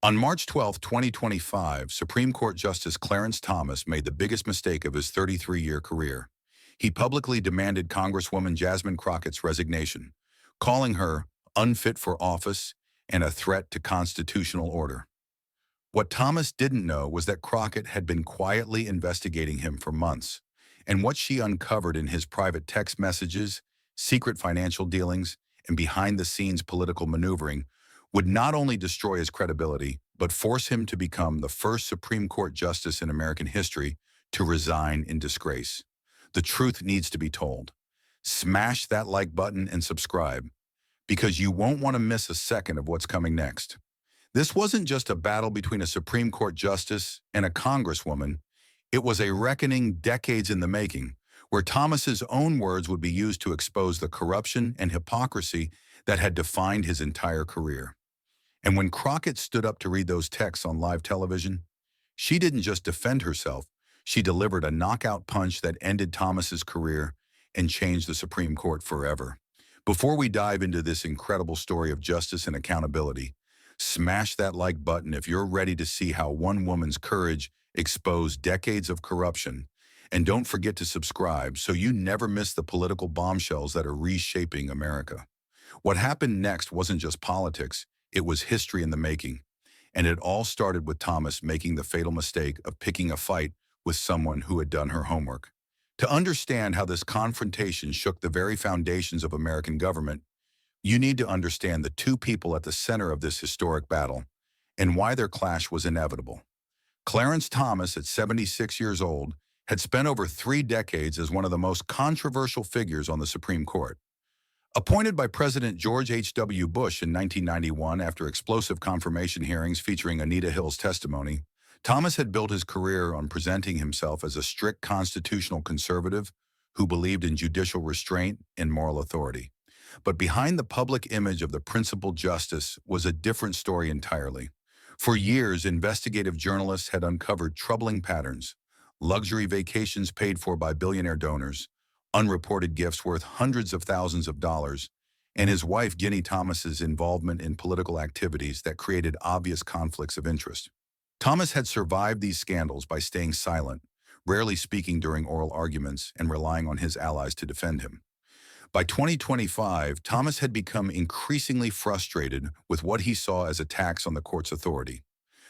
On March 12, 2025, Supreme Court Justice Clarence Thomas made the biggest mistake of his 33-year career. He publicly demanded Congresswoman Jasmine Crockett's resignation, calling her unfit for office and a threat to constitutional order. What Thomas didn't know was that Crockett had been quietly investigating him for months, and what she uncovered in his private text messages, secret financial dealings, and behind-the-scenes political maneuvering would not only destroy his credibility, but force him to become the first Supreme Court justice in American history to resign in disgrace. The truth needs to be told. Smash that like button and subscribe, because you won't want to miss a second of what's coming next. This wasn't just a battle between a Supreme Court justice and a congresswoman. It was a reckoning decades in the making, where Thomas's own words would be used to expose the corruption and hypocrisy that had defined his entire career. And when Crockett stood up to read those texts on live television, she didn't just defend herself, she delivered a knockout punch that ended Thomas's career and changed the Supreme Court forever. Before we dive into this incredible story of justice and accountability, smash that like button if you're ready to see how one woman's courage exposed decades of corruption. And don't forget to subscribe so you never miss the political bombshells that are reshaping America. What happened next wasn't just politics, it was history in the making. And it all started with Thomas making the fatal mistake of picking a fight with someone who had done her homework. To understand how this confrontation shook the very foundations of American government, you need to understand the two people at the center of this historic battle and why their clash was inevitable. Clarence Thomas, at 76 years old, had spent over 3 decades as one of the most controversial figures on the Supreme Court. Appointed by President George H.W. Bush in 1991 after explosive confirmation hearings featuring Anita Hill's testimony, Thomas had built his career on presenting himself as a strict constitutional conservative who believed in judicial restraint and moral authority. But behind the public image of the principled justice was a different story entirely. For years, investigative journalists had uncovered troubling patterns: luxury vacations paid for by billionaire donors, unreported gifts worth hundreds of thousands of dollars, and his wife Ginny Thomas's involvement in political activities that created obvious conflicts of interest. Thomas had survived these scandals by staying silent, rarely speaking during oral arguments, and relying on his allies to defend him. By 2025, Thomas had become increasingly frustrated with what he saw as attacks on the court's authority.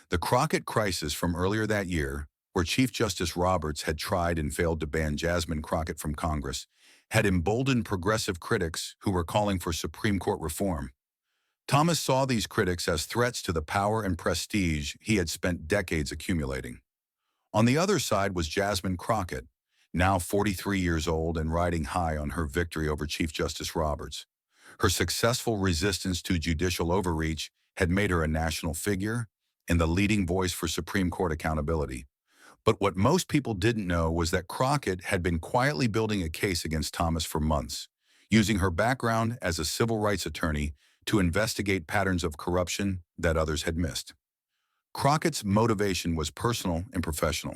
The Crockett crisis from earlier that year, where Chief Justice Roberts had tried and failed to ban Jasmine Crockett from Congress, had emboldened progressive critics who were calling for Supreme Court reform. Thomas saw these critics as threats to the power and prestige he had spent decades accumulating. On the other side was Jasmine Crockett, now 43 years old and riding high on her victory over Chief Justice Roberts. Her successful resistance to judicial overreach had made her a national figure and the leading voice for Supreme Court accountability. But what most people didn't know was that Crockett had been quietly building a case against Thomas for months, using her background as a civil rights attorney to investigate patterns of corruption that others had missed. Crockett's motivation was personal and professional.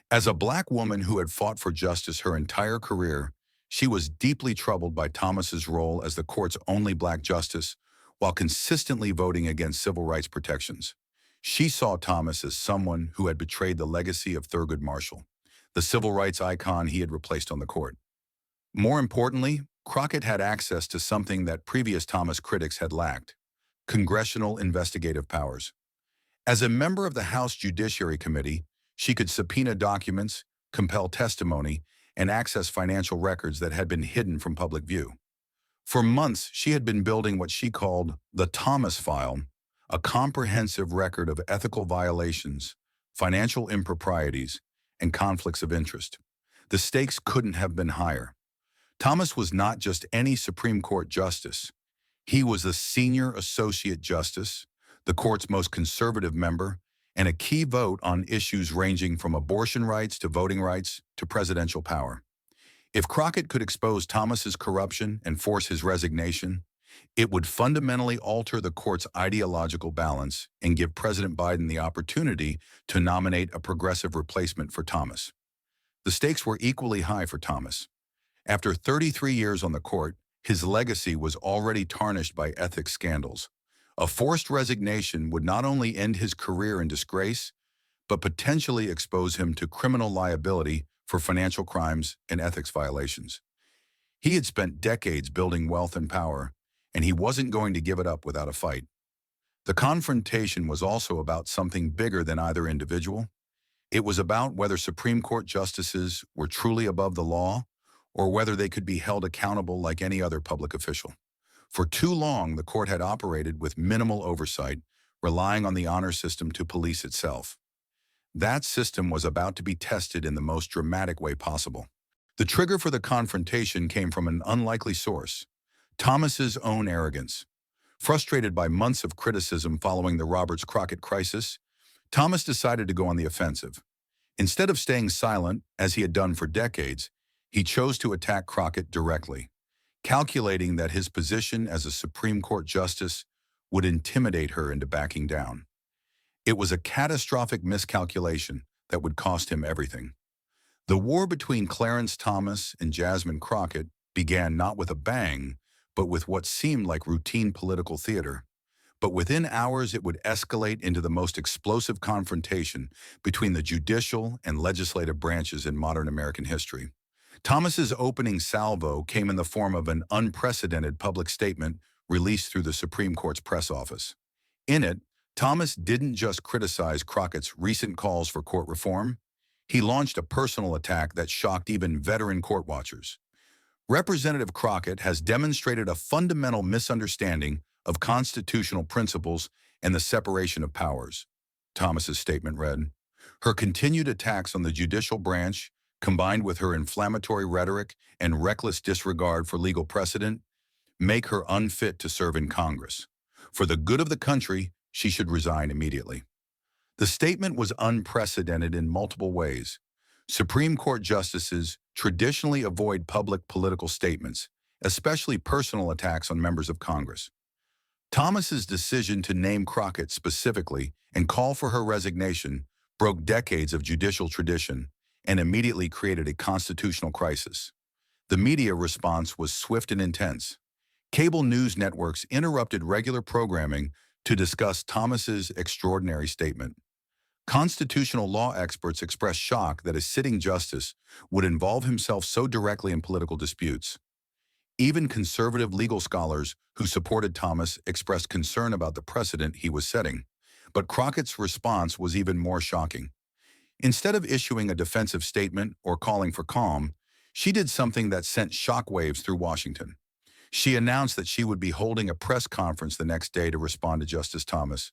As a Black woman who had fought for justice her entire career, she was deeply troubled by Thomas's role as the court's only Black justice while consistently voting against civil rights protections. She saw Thomas as someone who had betrayed the legacy of Thurgood Marshall, the civil rights icon he had replaced on the court. More importantly, Crockett had access to something that previous Thomas critics had lacked: congressional investigative powers. As a member of the House Judiciary Committee, she could subpoena documents, compel testimony, and access financial records that had been hidden from public view. For months, she had been building what she called the Thomas File, a comprehensive record of ethical violations, financial improprieties, and conflicts of interest. The stakes couldn't have been higher. Thomas was not just any Supreme Court justice. He was a senior associate justice, the court's most conservative member, and a key vote on issues ranging from abortion rights to voting rights to presidential power. If Crockett could expose Thomas's corruption and force his resignation, it would fundamentally alter the court's ideological balance and give President Biden the opportunity to nominate a progressive replacement for Thomas. The stakes were equally high for Thomas. After 33 years on the court, his legacy was already tarnished by ethics scandals. A forced resignation would not only end his career in disgrace, but potentially expose him to criminal liability for financial crimes and ethics violations. He had spent decades building wealth and power, and he wasn't going to give it up without a fight. The confrontation was also about something bigger than either individual. It was about whether Supreme Court justices were truly above the law or whether they could be held accountable like any other public official. For too long, the court had operated with minimal oversight, relying on the honor system to police itself. That system was about to be tested in the most dramatic way possible. The trigger for the confrontation came from an unlikely source: Thomas's own arrogance. Frustrated by months of criticism following the Roberts Crockett crisis, Thomas decided to go on the offensive. Instead of staying silent, as he had done for decades, he chose to attack Crockett directly, calculating that his position as a Supreme Court justice would intimidate her into backing down. It was a catastrophic miscalculation that would cost him everything. The war between Clarence Thomas and Jasmine Crockett began not with a bang, but with what seemed like routine political theater. But within hours, it would escalate into the most explosive confrontation between the judicial and legislative branches in modern American history. Thomas's opening salvo came in the form of an unprecedented public statement released through the Supreme Court's press office. In it, Thomas didn't just criticize Crockett's recent calls for court reform. He launched a personal attack that shocked even veteran court watchers. Representative Crockett has demonstrated a fundamental misunderstanding of constitutional principles and the separation of powers, Thomas's statement read. Her continued attacks on the judicial branch, combined with her inflammatory rhetoric and reckless disregard for legal precedent, make her unfit to serve in Congress. For the good of the country, she should resign immediately. The statement was unprecedented in multiple ways. Supreme Court justices traditionally avoid public political statements, especially personal attacks on members of Congress. Thomas's decision to name Crockett specifically and call for her resignation broke decades of judicial tradition and immediately created a constitutional crisis. The media response was swift and intense. Cable news networks interrupted regular programming to discuss Thomas's extraordinary statement. Constitutional law experts expressed shock that a sitting justice would involve himself so directly in political disputes. Even conservative legal scholars who supported Thomas expressed concern about the precedent he was setting. But Crockett's response was even more shocking. Instead of issuing a defensive statement or calling for calm, she did something that sent shockwaves through Washington. She announced that she would be holding a press conference the next day to respond to Justice Thomas,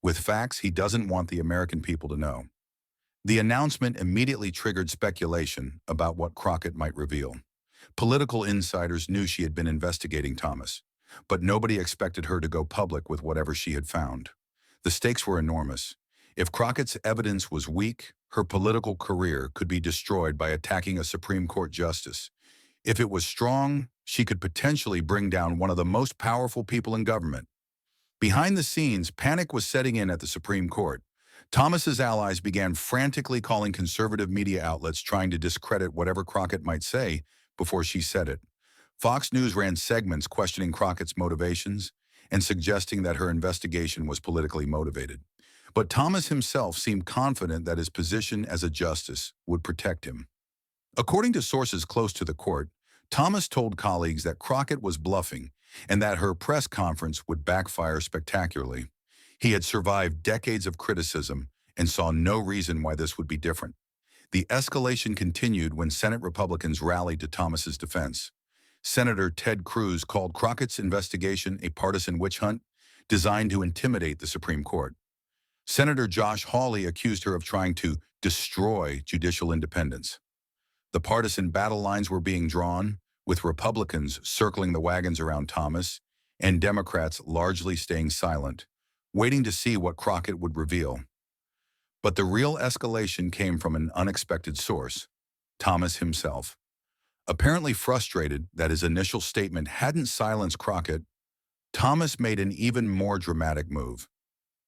with facts he doesn't want the American people to know. The announcement immediately triggered speculation about what Crockett might reveal. Political insiders knew she had been investigating Thomas, but nobody expected her to go public with whatever she had found. The stakes were enormous. If Crockett's evidence was weak, her political career could be destroyed by attacking a Supreme Court justice. If it was strong, she could potentially bring down one of the most powerful people in government. Behind the scenes, panic was setting in at the Supreme Court. Thomas's allies began frantically calling conservative media outlets trying to discredit whatever Crockett might say before she said it. Fox News ran segments questioning Crockett's motivations and suggesting that her investigation was politically motivated. But Thomas himself seemed confident that his position as a justice would protect him. According to sources close to the court, Thomas told colleagues that Crockett was bluffing and that her press conference would backfire spectacularly. He had survived decades of criticism and saw no reason why this would be different. The escalation continued when Senate Republicans rallied to Thomas's defense. Senator Ted Cruz called Crockett's investigation a partisan witch hunt designed to intimidate the Supreme Court. Senator Josh Hawley accused her of trying to destroy judicial independence. The partisan battle lines were being drawn, with Republicans circling the wagons around Thomas and Democrats largely staying silent, waiting to see what Crockett would reveal. But the real escalation came from an unexpected source: Thomas himself. Apparently frustrated that his initial statement hadn't silenced Crockett, Thomas made an even more dramatic move.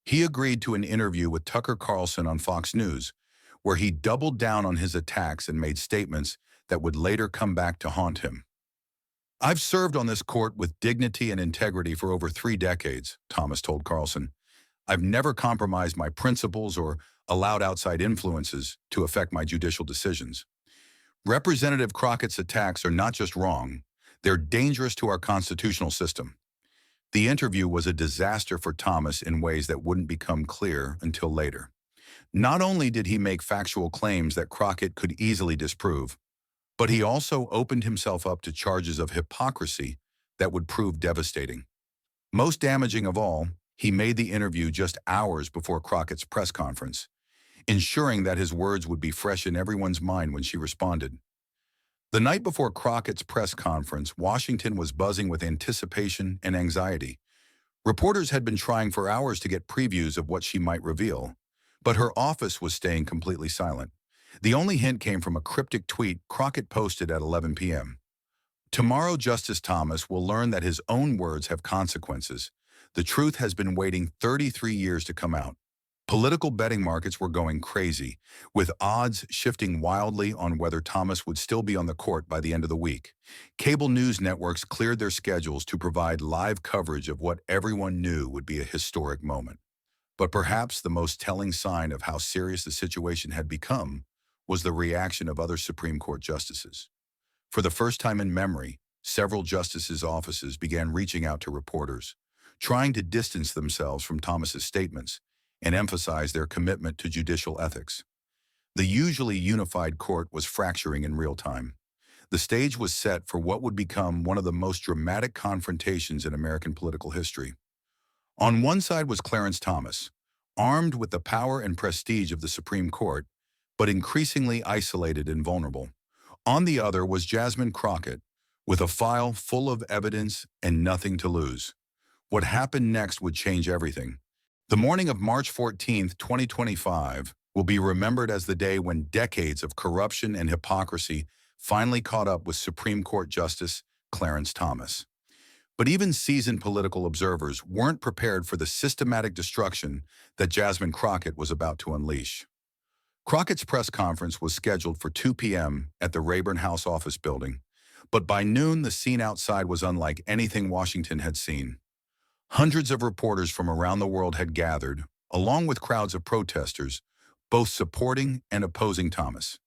He agreed to an interview with Tucker Carlson on Fox News, where he doubled down on his attacks and made statements that would later come back to haunt him. I've served on this court with dignity and integrity for over 3 decades, Thomas told Carlson. I've never compromised my principles or allowed outside influences to affect my judicial decisions. Representative Crockett's attacks are not just wrong, they're dangerous to our constitutional system. The interview was a disaster for Thomas in ways that wouldn't become clear until later. Not only did he make factual claims that Crockett could easily disprove, but he also opened himself up to charges of hypocrisy that would prove devastating. Most damaging of all, he made the interview just hours before Crockett's press conference, ensuring that his words would be fresh in everyone's mind when she responded. The night before Crockett's press conference, Washington was buzzing with anticipation and anxiety. Reporters had been trying for hours to get previews of what she might reveal, but her office was staying completely silent. The only hint came from a cryptic tweet Crockett posted at 11 p.m. Tomorrow, Justice Thomas will learn that his own words have consequences. The truth has been waiting 33 years to come out. Political betting markets were going crazy, with odds shifting wildly on whether Thomas would still be on the court by the end of the week. Cable news networks cleared their schedules to provide live coverage of what everyone knew would be a historic moment. But perhaps the most telling sign of how serious the situation had become was the reaction of other Supreme Court justices. For the first time in memory, several justices' offices began reaching out to reporters, trying to distance themselves from Thomas's statements and emphasize their commitment to judicial ethics. The usually unified court was fracturing in real time. The stage was set for what would become one of the most dramatic confrontations in American political history. On one side was Clarence Thomas, armed with the power and prestige of the Supreme Court, but increasingly isolated and vulnerable. On the other was Jasmine Crockett, with a file full of evidence and nothing to lose. What happened next would change everything. The morning of March 14, 2025, will be remembered as the day when decades of corruption and hypocrisy finally caught up with Supreme Court Justice Clarence Thomas. But even seasoned political observers weren't prepared for the systematic destruction that Jasmine Crockett was about to unleash. Crockett's press conference was scheduled for 2 p.m. at the Rayburn House office building, but by noon the scene outside was unlike anything Washington had seen. Hundreds of reporters from around the world had gathered, along with crowds of protesters, both supporting and opposing Thomas.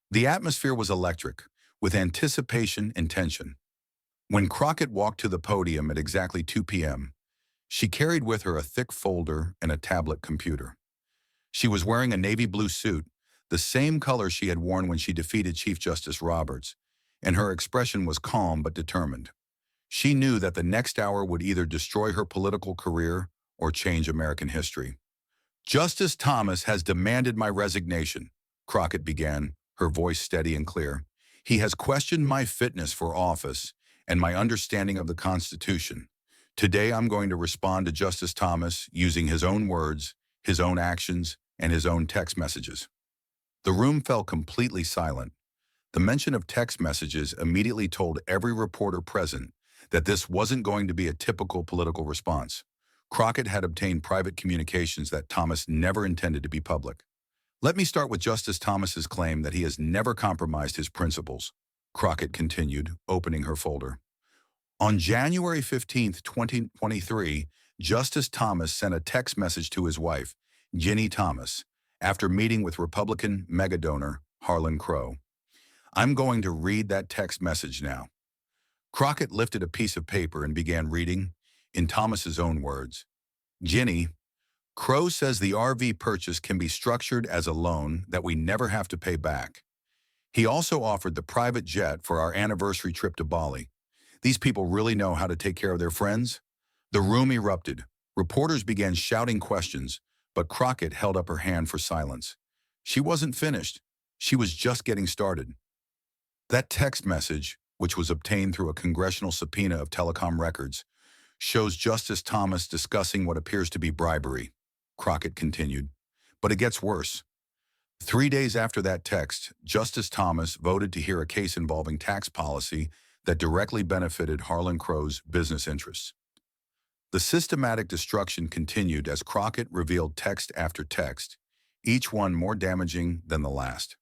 The atmosphere was electric, with anticipation and tension. When Crockett walked to the podium at exactly 2 p.m., she carried with her a thick folder and a tablet computer. She was wearing a navy blue suit, the same color she had worn when she defeated Chief Justice Roberts, and her expression was calm but determined. She knew that the next hour would either destroy her political career or change American history. "Justice Thomas has demanded my resignation," Crockett began, her voice steady and clear. "He has questioned my fitness for office and my understanding of the Constitution. Today I'm going to respond to Justice Thomas using his own words, his own actions, and his own text messages." The room fell completely silent. The mention of text messages immediately told every reporter present that this wasn't going to be a typical political response. Crockett had obtained private communications that Thomas never intended to be public. "Let me start with Justice Thomas's claim that he has never compromised his principles," Crockett continued, opening her folder. On January 15, 2023, Justice Thomas sent a text message to his wife, Ginny Thomas, after meeting with Republican megadonor Harlan Crow. "I'm going to read that text message now." Crockett lifted a piece of paper and began reading, in Thomas's own words. "Ginny, Crow says the RV purchase can be structured as a loan that we never have to pay back. He also offered the private jet for our anniversary trip to Bali. These people really know how to take care of their friends?" The room erupted. Reporters began shouting questions, but Crockett held up her hand for silence. She wasn't finished. She was just getting started. That text message, which was obtained through a congressional subpoena of telecom records, shows Justice Thomas discussing what appears to be bribery, Crockett continued. But it gets worse. 3 days after that text, Justice Thomas voted to hear a case involving tax policy that directly benefited Harlan Crow's business interests. The systematic destruction continued as Crockett revealed text after text, each one more damaging than the last.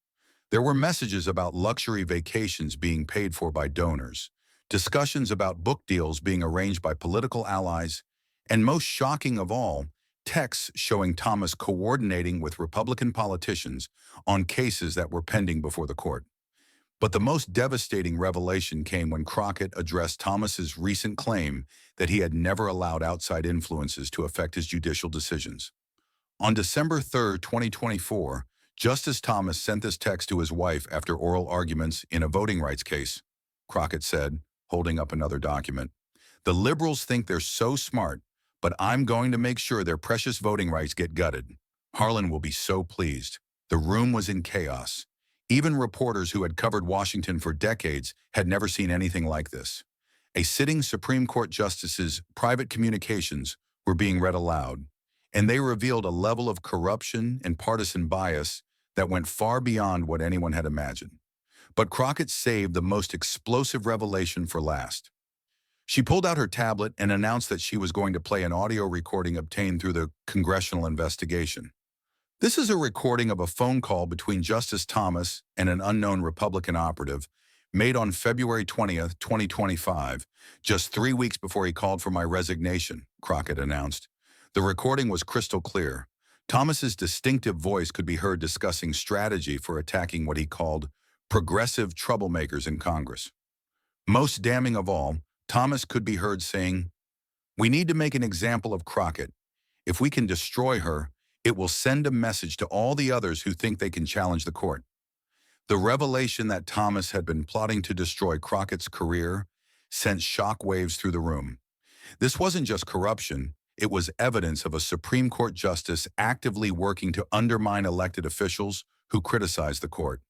There were messages about luxury vacations being paid for by donors, discussions about book deals being arranged by political allies, and most shocking of all, texts showing Thomas coordinating with Republican politicians on cases that were pending before the court. But the most devastating revelation came when Crockett addressed Thomas's recent claim that he had never allowed outside influences to affect his judicial decisions. On December 3, 2024, Justice Thomas sent this text to his wife after oral arguments in a voting rights case. Crockett said, holding up another document, "The liberals think they're so smart, but I'm going to make sure their precious voting rights get gutted. Harlan will be so pleased." The room was in chaos. Even reporters who had covered Washington for decades had never seen anything like this. A sitting Supreme Court justice's private communications were being read aloud, and they revealed a level of corruption and partisan bias that went far beyond what anyone had imagined. But Crockett saved the most explosive revelation for last. She pulled out her tablet and announced that she was going to play an audio recording obtained through the congressional investigation. This is a recording of a phone call between Justice Thomas and an unknown Republican operative made on February 20th, 2025, just 3 weeks before he called for my resignation, Crockett announced. The recording was crystal clear. Thomas's distinctive voice could be heard discussing strategy for attacking what he called progressive troublemakers in Congress. Most damning of all, Thomas could be heard saying, "We need to make an example of Crockett. If we can destroy her, it will send a message to all the others who think they can challenge the court." The revelation that Thomas had been plotting to destroy Crockett's career sent shockwaves through the room. This wasn't just corruption, it was evidence of a Supreme Court justice actively working to undermine elected officials who criticized the court.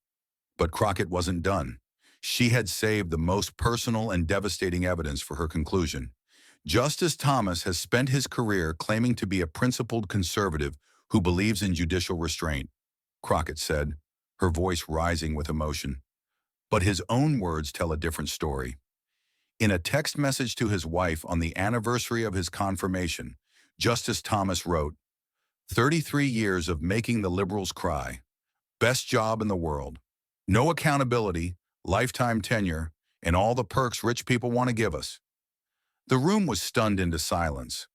But Crockett wasn't done. She had saved the most personal and devastating evidence for her conclusion. Justice Thomas has spent his career claiming to be a principled conservative who believes in judicial restraint, Crockett said, her voice rising with emotion. But his own words tell a different story. In a text message to his wife on the anniversary of his confirmation, Justice Thomas wrote, 33 years of making the liberals cry. Best job in the world. No accountability, lifetime tenure, and all the perks rich people want to give us." The room was stunned into silence.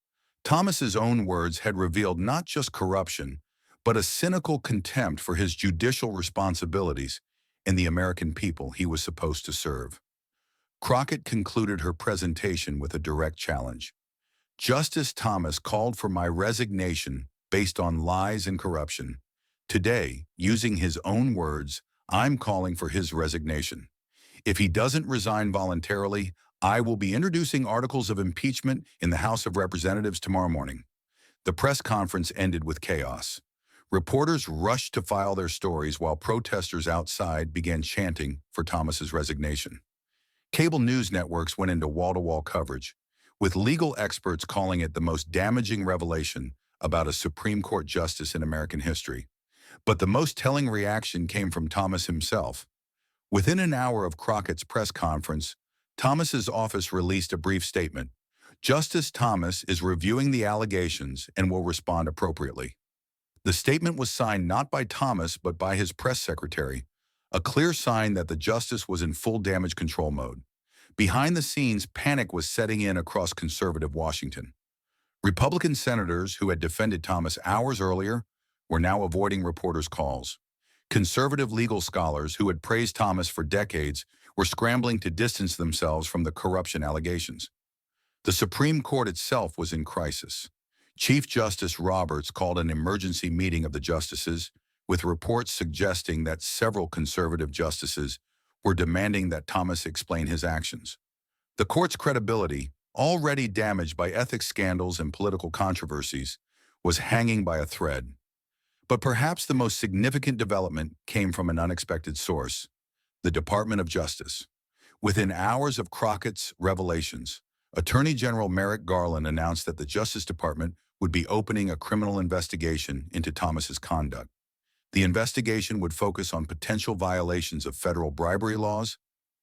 Thomas's own words had revealed not just corruption, but a cynical contempt for his judicial responsibilities and the American people he was supposed to serve. Crockett concluded her presentation with a direct challenge. Justice Thomas called for my resignation based on lies and corruption. Today, using his own words, I'm calling for his resignation. If he doesn't resign voluntarily, I will be introducing articles of impeachment in the House of Representatives tomorrow morning. The press conference ended with chaos. Reporters rushed to file their stories while protesters outside began chanting for Thomas's resignation. Cable news networks went into wall-to-wall coverage, with legal experts calling it the most damaging revelation about a Supreme Court justice in American history. But the most telling reaction came from Thomas himself. Within an hour of Crockett's press conference, Thomas's office released a brief statement. Justice Thomas is reviewing the allegations and will respond appropriately. The statement was signed not by Thomas but by his press secretary, a clear sign that the justice was in full damage control mode. Behind the scenes, panic was setting in across conservative Washington. Republican senators who had defended Thomas hours earlier were now avoiding reporters' calls. Conservative legal scholars who had praised Thomas for decades were scrambling to distance themselves from the corruption allegations. The Supreme Court itself was in crisis. Chief Justice Roberts called an emergency meeting of the justices, with reports suggesting that several conservative justices were demanding that Thomas explain his actions. The court's credibility, already damaged by ethics scandals and political controversies, was hanging by a thread. But perhaps the most significant development came from an unexpected source, the Department of Justice. Within hours of Crockett's revelations, Attorney General Merrick Garland announced that the Justice Department would be opening a criminal investigation into Thomas's conduct. The investigation would focus on potential violations of federal bribery laws,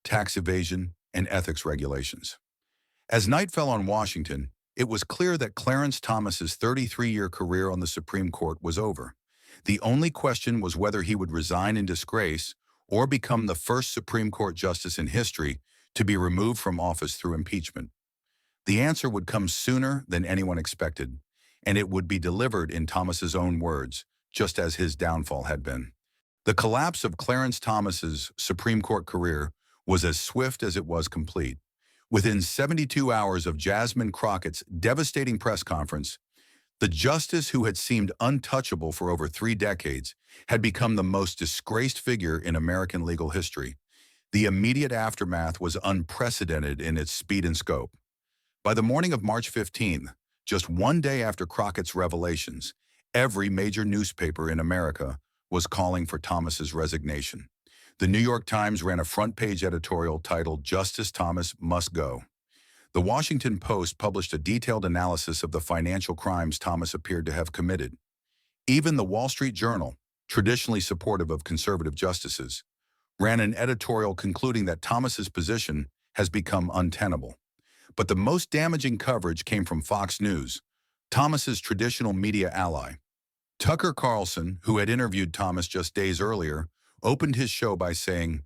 tax evasion, and ethics regulations. As night fell on Washington, it was clear that Clarence Thomas's 33-year career on the Supreme Court was over. The only question was whether he would resign in disgrace or become the first Supreme Court justice in history to be removed from office through impeachment. The answer would come sooner than anyone expected, and it would be delivered in Thomas's own words, just as his downfall had been. The collapse of Clarence Thomas's Supreme Court career was as swift as it was complete. Within 72 hours of Jasmine Crockett's devastating press conference, the justice who had seemed untouchable for over 3 decades had become the most disgraced figure in American legal history. The immediate aftermath was unprecedented in its speed and scope. By the morning of March 15th, just one day after Crockett's revelations, every major newspaper in America was calling for Thomas's resignation. The New York Times ran a front-page editorial titled "Justice Thomas Must Go." The Washington Post published a detailed analysis of the financial crimes Thomas appeared to have committed. Even the Wall Street Journal, traditionally supportive of conservative justices, ran an editorial concluding that Thomas's position has become untenable. But the most damaging coverage came from Fox News, Thomas's traditional media ally. Tucker Carlson, who had interviewed Thomas just days earlier, opened his show by saying,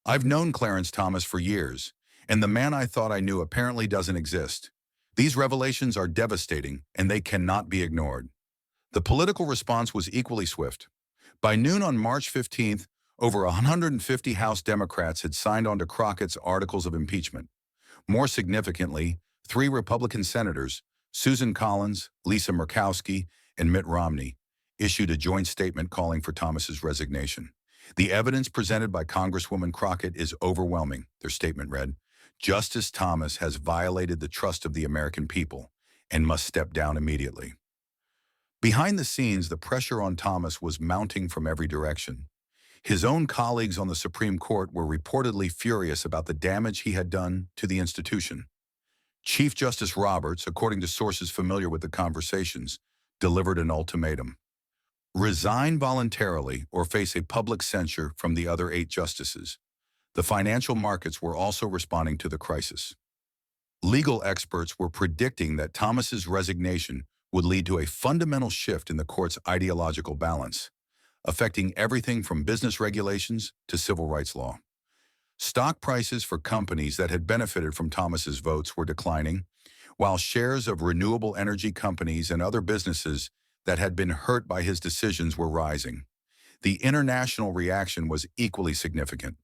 "I've known Clarence Thomas for years, and the man I thought I knew apparently doesn't exist. These revelations are devastating, and they cannot be ignored." The political response was equally swift. By noon on March 15th, over 150 House Democrats had signed on to Crockett's articles of impeachment. More significantly, 3 Republican senators, Susan Collins, Lisa Murkowski, and Mitt Romney, issued a joint statement calling for Thomas's resignation. "The evidence presented by Congresswoman Crockett is overwhelming," their statement read. "Justice Thomas has violated the trust of the American people and must step down immediately." Behind the scenes, the pressure on Thomas was mounting from every direction. His own colleagues on the Supreme Court were reportedly furious about the damage he had done to the institution. Chief Justice Roberts, according to sources familiar with the conversations, delivered an ultimatum: resign voluntarily or face a public censure from the other 8 justices. The financial markets were also responding to the crisis. Legal experts were predicting that Thomas's resignation would lead to a fundamental shift in the court's ideological balance, affecting everything from business regulations to civil rights law. Stock prices for companies that had benefited from Thomas's votes were declining, while shares of renewable energy companies and other businesses that had been hurt by his decisions were rising. The international reaction was equally significant.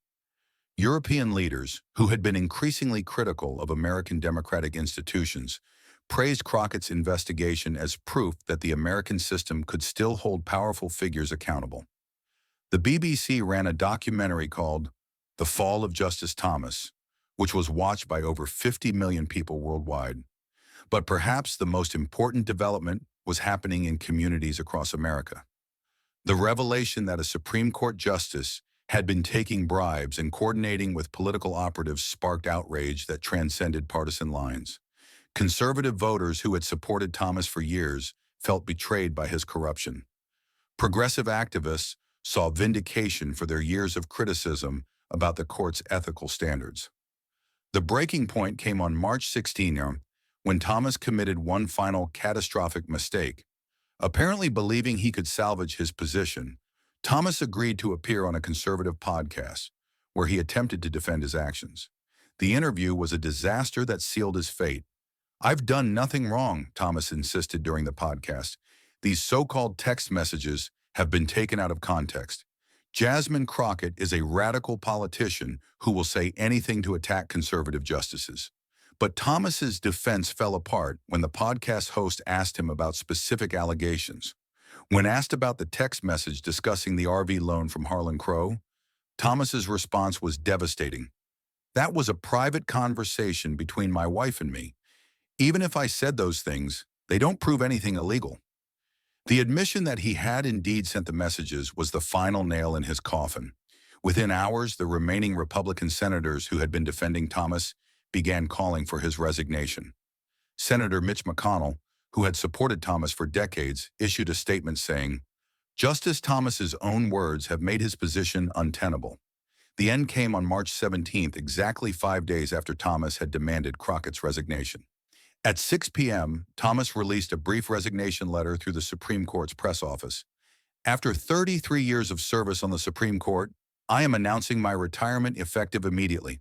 European leaders, who had been increasingly critical of American democratic institutions, praised Crockett's investigation as proof that the American system could still hold powerful figures accountable. The BBC ran a documentary called "The Fall of Justice Thomas," which was watched by over 50 million people worldwide. But perhaps the most important development was happening in communities across America. The revelation that a Supreme Court justice had been taking bribes and coordinating with political operatives sparked outrage that transcended partisan lines. Conservative voters who had supported Thomas for years felt betrayed by his corruption. Progressive activists saw vindication for their years of criticism about the court's ethical standards. The breaking point came on March 16, when Thomas committed one final catastrophic mistake. Apparently believing he could salvage his position, Thomas agreed to appear on a conservative podcast, where he attempted to defend his actions. The interview was a disaster that sealed his fate. "I've done nothing wrong," Thomas insisted during the podcast. "These so-called text messages have been taken out of context. Jasmine Crockett is a radical politician who will say anything to attack conservative justices." But Thomas's defense fell apart when the podcast host asked him about specific allegations. When asked about the text message discussing the RV loan from Harlan Crow, Thomas's response was devastating. "That was a private conversation between my wife and me. Even if I said those things, they don't prove anything illegal." The admission that he had indeed sent the messages was the final nail in his coffin. Within hours, the remaining Republican senators who had been defending Thomas began calling for his resignation. Senator Mitch McConnell, who had supported Thomas for decades, issued a statement saying, "Justice Thomas's own words have made his position untenable." The end came on March 17th, exactly 5 days after Thomas had demanded Crockett's resignation. At 6 p.m., Thomas released a brief resignation letter through the Supreme Court's press office. "After 33 years of service on the Supreme Court, I am announcing my retirement effective immediately.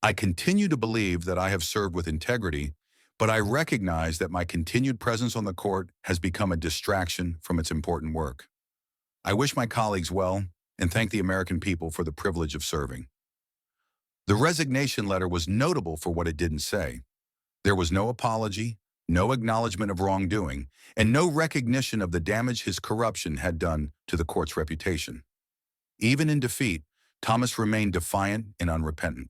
I continue to believe that I have served with integrity, but I recognize that my continued presence on the court has become a distraction from its important work. I wish my colleagues well and thank the American people for the privilege of serving. The resignation letter was notable for what it didn't say. There was no apology, no acknowledgement of wrongdoing, and no recognition of the damage his corruption had done to the court's reputation. Even in defeat, Thomas remained defiant and unrepentant.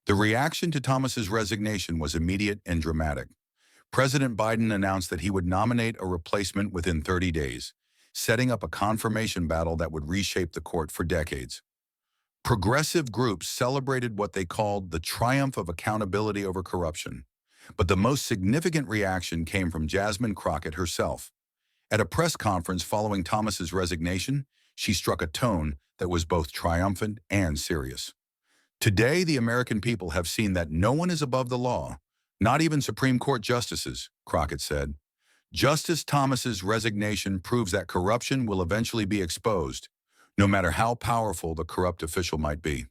The reaction to Thomas's resignation was immediate and dramatic. President Biden announced that he would nominate a replacement within 30 days, setting up a confirmation battle that would reshape the court for decades. Progressive groups celebrated what they called the triumph of accountability over corruption. But the most significant reaction came from Jasmine Crockett herself. At a press conference following Thomas's resignation, she struck a tone that was both triumphant and serious. Today, the American people have seen that no one is above the law, not even Supreme Court justices, Crockett said. Justice Thomas's resignation proves that corruption will eventually be exposed, no matter how powerful the corrupt official might be.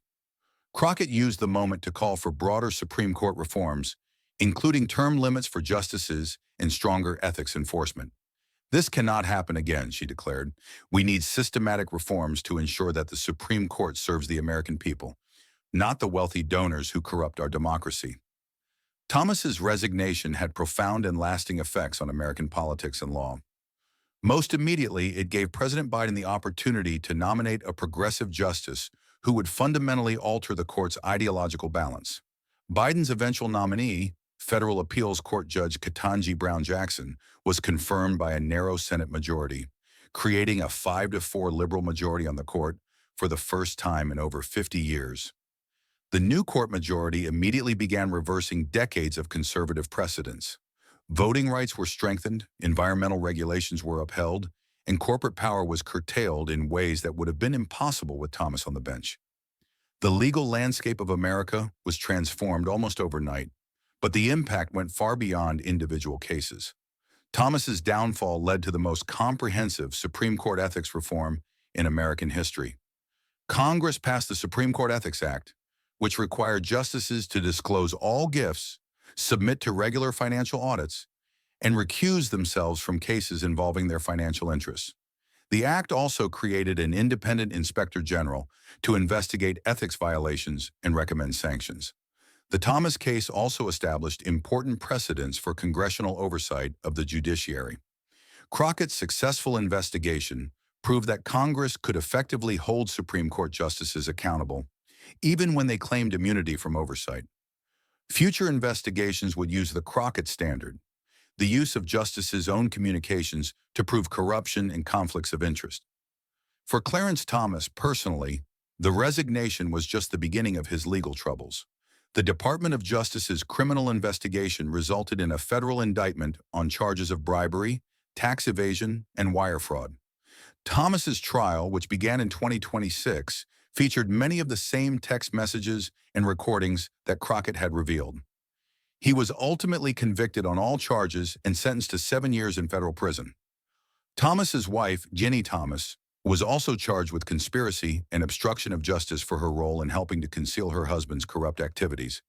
Crockett used the moment to call for broader Supreme Court reforms, including term limits for justices and stronger ethics enforcement. This cannot happen again, she declared. We need systematic reforms to ensure that the Supreme Court serves the American people, not the wealthy donors who corrupt our democracy. Thomas's resignation had profound and lasting effects on American politics and law. Most immediately, it gave President Biden the opportunity to nominate a progressive justice who would fundamentally alter the court's ideological balance. Biden's eventual nominee, Federal Appeals Court Judge Ketanji Brown Jackson, was confirmed by a narrow Senate majority, creating a 5-4 liberal majority on the court for the first time in over 50 years. The new court majority immediately began reversing decades of conservative precedents. Voting rights were strengthened, environmental regulations were upheld, and corporate power was curtailed in ways that would have been impossible with Thomas on the bench. The legal landscape of America was transformed almost overnight, but the impact went far beyond individual cases. Thomas's downfall led to the most comprehensive Supreme Court ethics reform in American history. Congress passed the Supreme Court Ethics Act, which required justices to disclose all gifts, submit to regular financial audits, and recuse themselves from cases involving their financial interests. The act also created an independent inspector general to investigate ethics violations and recommend sanctions. The Thomas case also established important precedents for congressional oversight of the judiciary. Crockett's successful investigation proved that Congress could effectively hold Supreme Court justices accountable, even when they claimed immunity from oversight. Future investigations would use the Crockett standard, the use of justices' own communications to prove corruption and conflicts of interest. For Clarence Thomas personally, the resignation was just the beginning of his legal troubles. The Department of Justice's criminal investigation resulted in a federal indictment on charges of bribery, tax evasion, and wire fraud. Thomas's trial, which began in 2026, featured many of the same text messages and recordings that Crockett had revealed. He was ultimately convicted on all charges and sentenced to 7 years in federal prison. Thomas's wife, Ginny Thomas, was also charged with conspiracy and obstruction of justice for her role in helping to conceal her husband's corrupt activities.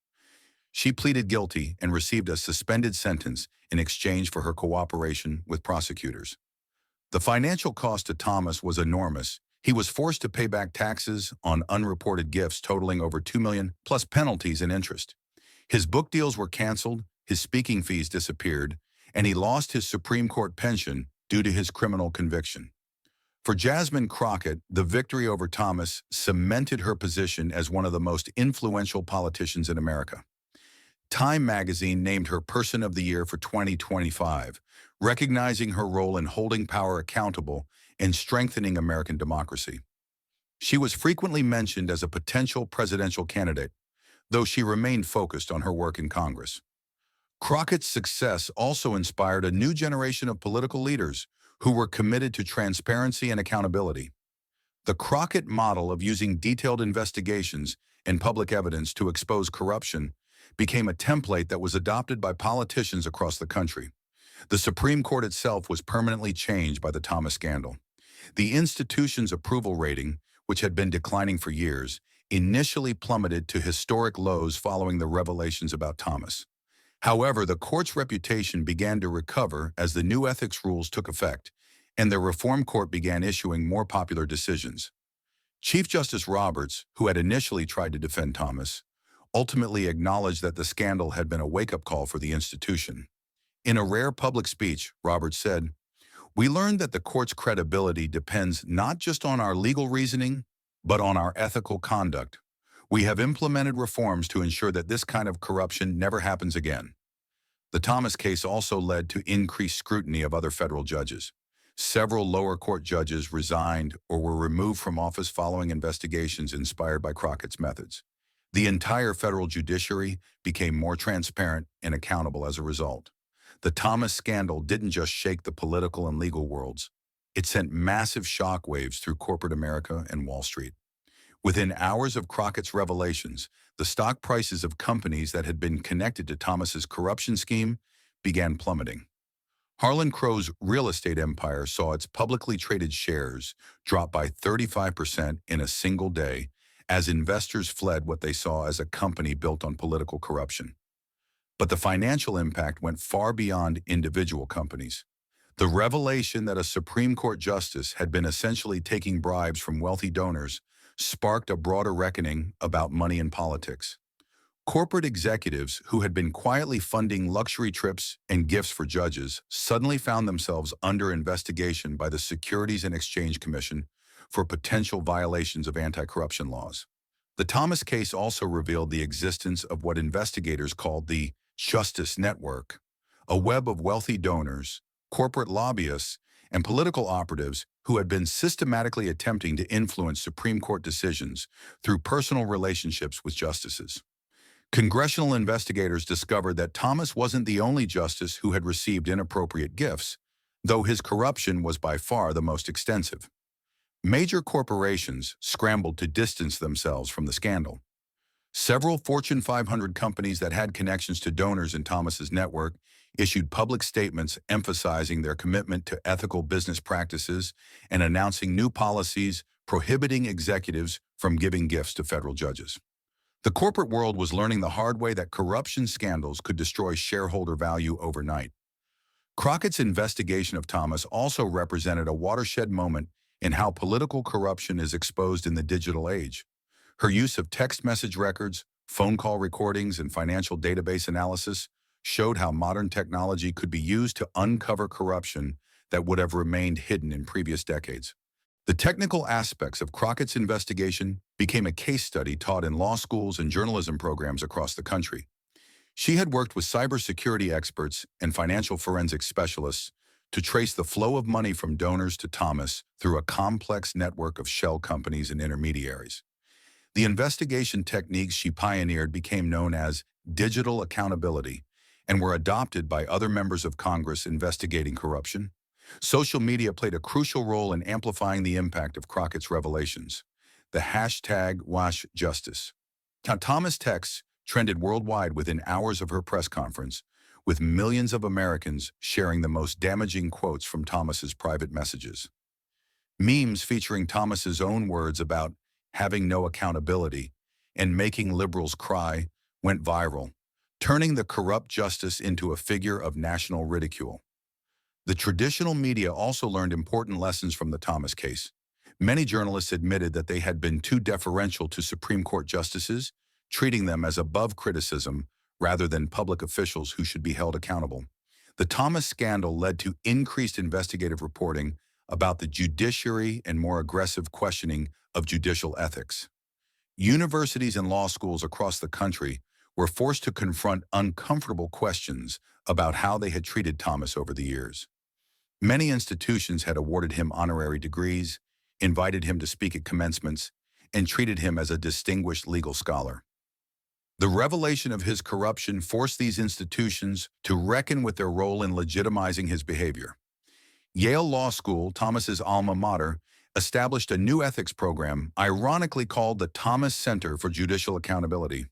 She pleaded guilty and received a suspended sentence in exchange for her cooperation with prosecutors. The financial cost to Thomas was enormous. He was forced to pay back taxes on unreported gifts totaling over $2 million, plus penalties and interest. His book deals were canceled, his speaking fees disappeared, and he lost his Supreme Court pension due to his criminal conviction. For Jasmine Crockett, the victory over Thomas cemented her position as one of the most influential politicians in America. Time magazine named her Person of the Year for 2025, recognizing her role in holding power accountable and strengthening American democracy. She was frequently mentioned as a potential presidential candidate, though she remained focused on her work in Congress. Crockett's success also inspired a new generation of political leaders who were committed to transparency and accountability. The Crockett model of using detailed investigations and public evidence to expose corruption became a template that was adopted by politicians across the country. The Supreme Court itself was permanently changed by the Thomas scandal. The institution's approval rating, which had been declining for years, initially plummeted to historic lows following the revelations about Thomas. However, the court's reputation began to recover as the new ethics rules took effect, and the Reform Court began issuing more popular decisions. Chief Justice Roberts, who had initially tried to defend Thomas, ultimately acknowledged that the scandal had been a wake-up call for the institution. In a rare public speech, Roberts said, "We learned that the court's credibility depends not just on our legal reasoning, but on our ethical conduct. We have implemented reforms to ensure that this kind of corruption never happens again." The Thomas case also led to increased scrutiny of other federal judges. Several lower court judges resigned or were removed from office following investigations inspired by Crockett's methods. The entire federal judiciary became more transparent and accountable as a result. The Thomas scandal didn't just shake the political and legal worlds. It sent massive shockwaves through corporate America and Wall Street. Within hours of Crockett's revelations, the stock prices of companies that had been connected to Thomas's corruption scheme began plummeting. Harlan Crow's real estate empire saw its publicly traded shares drop by 35% in a single day as investors fled what they saw as a company built on political corruption. But the financial impact went far beyond individual companies. The revelation that a Supreme Court justice had been essentially taking bribes from wealthy donors sparked a broader reckoning about money in politics. Corporate executives who had been quietly funding luxury trips and gifts for judges suddenly found themselves under investigation by the Securities and Exchange Commission for potential violations of anti-corruption laws. The Thomas case also revealed the existence of what investigators called the Justice Network, a web of wealthy donors, corporate lobbyists, and political operatives who had been systematically attempting to influence Supreme Court decisions through personal relationships with justices. Congressional investigators discovered that Thomas wasn't the only justice who had received inappropriate gifts, though his corruption was by far the most extensive. Major corporations scrambled to distance themselves from the scandal. Several Fortune 500 companies that had connections to donors in Thomas's network issued public statements emphasizing their commitment to ethical business practices and announcing new policies prohibiting executives from giving gifts to federal judges. The corporate world was learning the hard way that corruption scandals could destroy shareholder value overnight. Crockett's investigation of Thomas also represented a watershed moment in how political corruption is exposed in the digital age. Her use of text message records, phone call recordings, and financial database analysis showed how modern technology could be used to uncover corruption that would have remained hidden in previous decades. The technical aspects of Crockett's investigation became a case study taught in law schools and journalism programs across the country. She had worked with cybersecurity experts and financial forensics specialists to trace the flow of money from donors to Thomas through a complex network of shell companies and intermediaries. The investigation techniques she pioneered became known as digital accountability and were adopted by other members of Congress investigating corruption. Social media played a crucial role in amplifying the impact of Crockett's revelations. The hashtag #WashJustice. Now, Thomas' texts trended worldwide within hours of her press conference, with millions of Americans sharing the most damaging quotes from Thomas's private messages. Memes featuring Thomas's own words about having no accountability and making liberals cry went viral, turning the corrupt justice into a figure of national ridicule. The traditional media also learned important lessons from the Thomas case. Many journalists admitted that they had been too deferential to Supreme Court justices, treating them as above criticism rather than public officials who should be held accountable. The Thomas scandal led to increased investigative reporting about the judiciary and more aggressive questioning of judicial ethics. Universities and law schools across the country were forced to confront uncomfortable questions about how they had treated Thomas over the years. Many institutions had awarded him honorary degrees, invited him to speak at commencements, and treated him as a distinguished legal scholar. The revelation of his corruption forced these institutions to reckon with their role in legitimizing his behavior. Yale Law School, Thomas's alma mater, established a new ethics program, ironically called the Thomas Center for Judicial Accountability.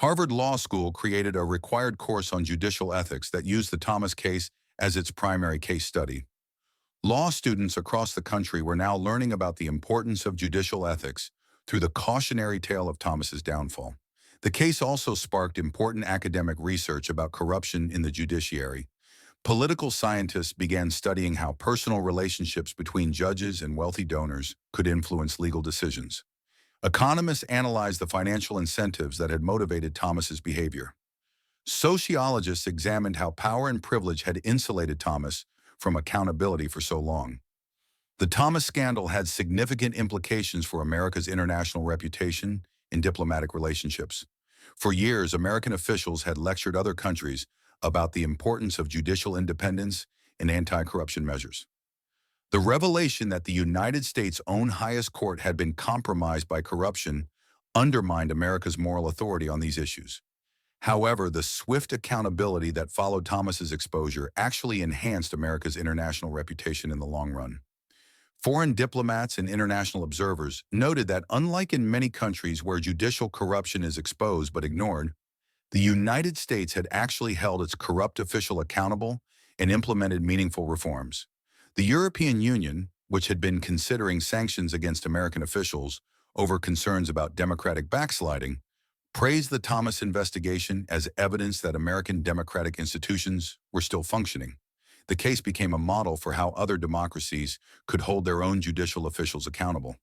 Harvard Law School created a required course on judicial ethics that used the Thomas case as its primary case study. Law students across the country were now learning about the importance of judicial ethics through the cautionary tale of Thomas's downfall. The case also sparked important academic research about corruption in the judiciary. Political scientists began studying how personal relationships between judges and wealthy donors could influence legal decisions. Economists analyzed the financial incentives that had motivated Thomas's behavior. Sociologists examined how power and privilege had insulated Thomas from accountability for so long. The Thomas scandal had significant implications for America's international reputation in diplomatic relationships. For years, American officials had lectured other countries about the importance of judicial independence and anti-corruption measures. The revelation that the United States' own highest court had been compromised by corruption undermined America's moral authority on these issues. However, the swift accountability that followed Thomas's exposure actually enhanced America's international reputation in the long run. Foreign diplomats and international observers noted that unlike in many countries where judicial corruption is exposed but ignored, the United States had actually held its corrupt official accountable and implemented meaningful reforms. The European Union, which had been considering sanctions against American officials over concerns about democratic backsliding, praised the Thomas investigation as evidence that American democratic institutions were still functioning. The case became a model for how other democracies could hold their own judicial officials accountable.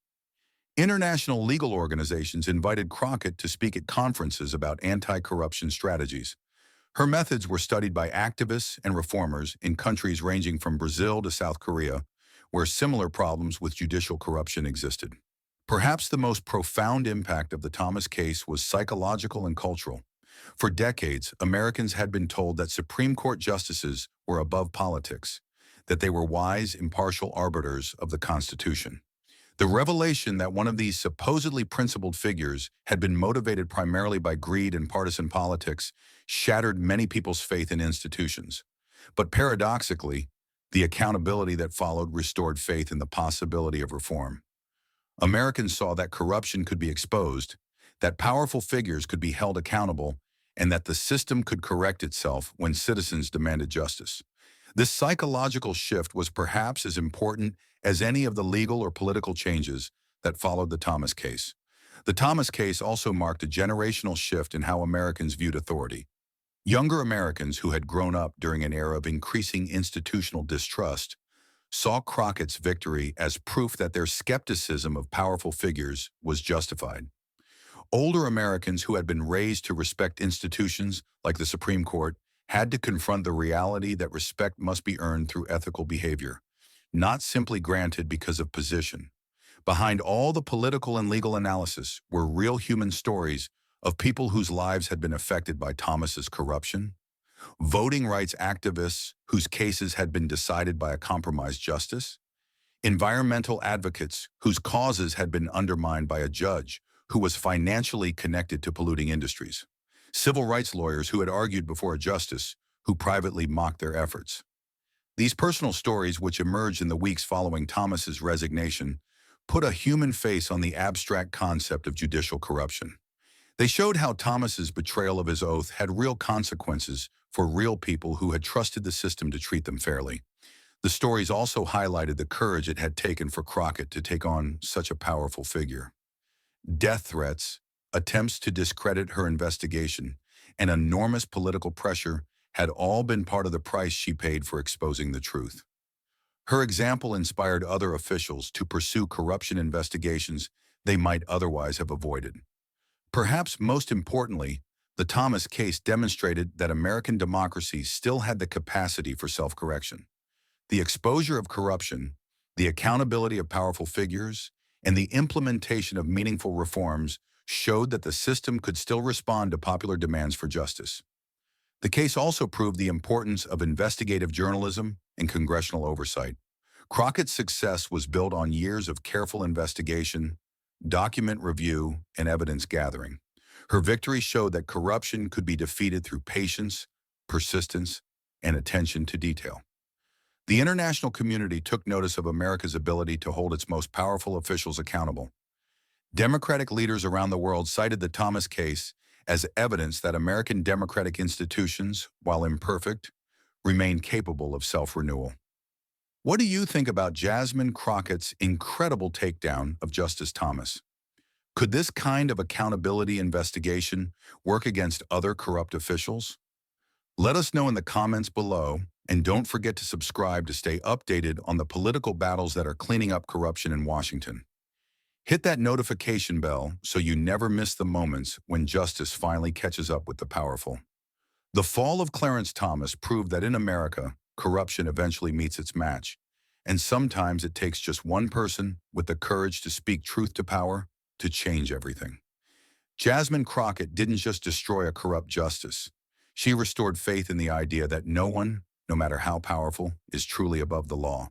International legal organizations invited Crockett to speak at conferences about anti-corruption strategies. Her methods were studied by activists and reformers in countries ranging from Brazil to South Korea, where similar problems with judicial corruption existed. Perhaps the most profound impact of the Thomas case was psychological and cultural. For decades, Americans had been told that Supreme Court justices were above politics, that they were wise, impartial arbiters of the Constitution. The revelation that one of these supposedly principled figures had been motivated primarily by greed and partisan politics shattered many people's faith in institutions. But paradoxically, the accountability that followed restored faith in the possibility of reform. Americans saw that corruption could be exposed, that powerful figures could be held accountable, and that the system could correct itself when citizens demanded justice. This psychological shift was perhaps as important as any of the legal or political changes that followed the Thomas case. The Thomas case also marked a generational shift in how Americans viewed authority. Younger Americans who had grown up during an era of increasing institutional distrust saw Crockett's victory as proof that their skepticism of powerful figures was justified. Older Americans who had been raised to respect institutions like the Supreme Court had to confront the reality that respect must be earned through ethical behavior, not simply granted because of position. Behind all the political and legal analysis were real human stories of people whose lives had been affected by Thomas's corruption, voting rights activists whose cases had been decided by a compromised justice, environmental advocates whose causes had been undermined by a judge who was financially connected to polluting industries, civil rights lawyers who had argued before a justice who privately mocked their efforts. These personal stories, which emerged in the weeks following Thomas's resignation, put a human face on the abstract concept of judicial corruption. They showed how Thomas's betrayal of his oath had real consequences for real people who had trusted the system to treat them fairly. The stories also highlighted the courage it had taken for Crockett to take on such a powerful figure. Death threats, attempts to discredit her investigation, and enormous political pressure had all been part of the price she paid for exposing the truth. Her example inspired other officials to pursue corruption investigations they might otherwise have avoided. Perhaps most importantly, the Thomas case demonstrated that American democracy still had the capacity for self-correction. The exposure of corruption, the accountability of powerful figures, and the implementation of meaningful reforms showed that the system could still respond to popular demands for justice. The case also proved the importance of investigative journalism and congressional oversight. Crockett's success was built on years of careful investigation, document review, and evidence gathering. Her victory showed that corruption could be defeated through patience, persistence, and attention to detail. The international community took notice of America's ability to hold its most powerful officials accountable. Democratic leaders around the world cited the Thomas case as evidence that American democratic institutions, while imperfect, remain capable of self-renewal. What do you think about Jasmine Crockett's incredible takedown of Justice Thomas? Could this kind of accountability investigation work against other corrupt officials? Let us know in the comments below, and don't forget to subscribe to stay updated on the political battles that are cleaning up corruption in Washington. Hit that notification bell so you never miss the moments when justice finally catches up with the powerful. The fall of Clarence Thomas proved that in America, corruption eventually meets its match, and sometimes it takes just one person with the courage to speak truth to power to change everything. Jasmine Crockett didn't just destroy a corrupt justice. She restored faith in the idea that no one, no matter how powerful, is truly above the law.